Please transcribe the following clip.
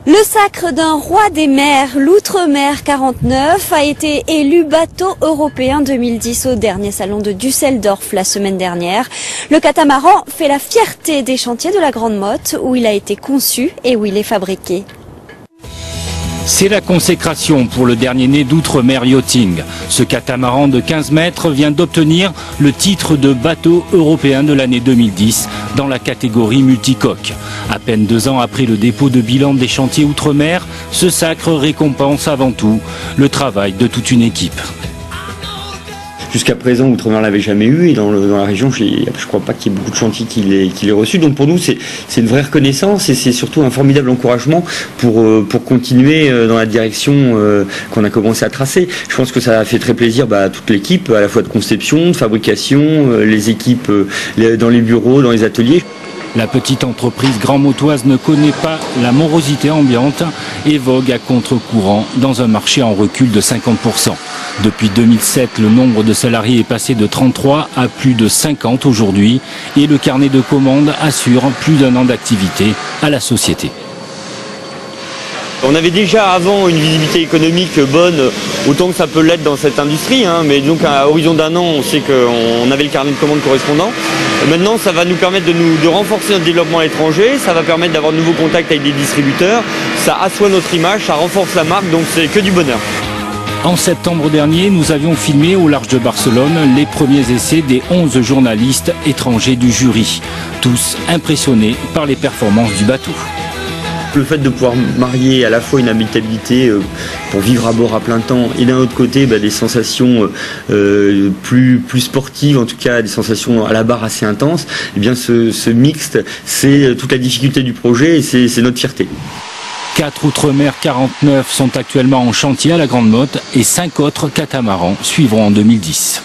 Le sacre d'un roi des mers, l'Outremer 49, a été élu bateau européen 2010 au dernier salon de Düsseldorf la semaine dernière. Le catamaran fait la fierté des chantiers de la Grande Motte où il a été conçu et où il est fabriqué. C'est la consécration pour le dernier né d'Outremer Yachting. Ce catamaran de 15 mètres vient d'obtenir le titre de bateau européen de l'année 2010 dans la catégorie multicoque. À peine 2 ans après le dépôt de bilan des chantiers Outremer, ce sacre récompense avant tout le travail de toute une équipe. Jusqu'à présent, Outremer ne l'avait jamais eu et dans la région, je ne crois pas qu'il y ait beaucoup de chantiers qui l'aient reçu. Donc pour nous, c'est une vraie reconnaissance et c'est surtout un formidable encouragement pour continuer dans la direction qu'on a commencé à tracer. Je pense que ça a fait très plaisir à toute l'équipe, à la fois de conception, de fabrication, les équipes dans les bureaux, dans les ateliers. La petite entreprise grand-mottoise ne connaît pas la morosité ambiante et vogue à contre-courant dans un marché en recul de 50%. Depuis 2007, le nombre de salariés est passé de 33 à plus de 50 aujourd'hui et le carnet de commandes assure plus d'1 an d'activité à la société. On avait déjà avant une visibilité économique bonne, autant que ça peut l'être dans cette industrie, mais donc à horizon d'1 an, on sait qu'on avait le carnet de commandes correspondant. Maintenant, ça va nous permettre de renforcer notre développement à l'étranger, ça va permettre d'avoir de nouveaux contacts avec des distributeurs, ça assoit notre image, ça renforce la marque, donc c'est que du bonheur. En septembre dernier, nous avions filmé au large de Barcelone les premiers essais des 11 journalistes étrangers du jury, tous impressionnés par les performances du bateau. Le fait de pouvoir marier à la fois une habitabilité pour vivre à bord à plein temps et d'un autre côté des sensations plus sportives, en tout cas des sensations à la barre assez intenses, eh bien ce mixte, c'est toute la difficulté du projet et c'est notre fierté. 4 Outremer 49 sont actuellement en chantier à la Grande Motte et 5 autres catamarans suivront en 2010.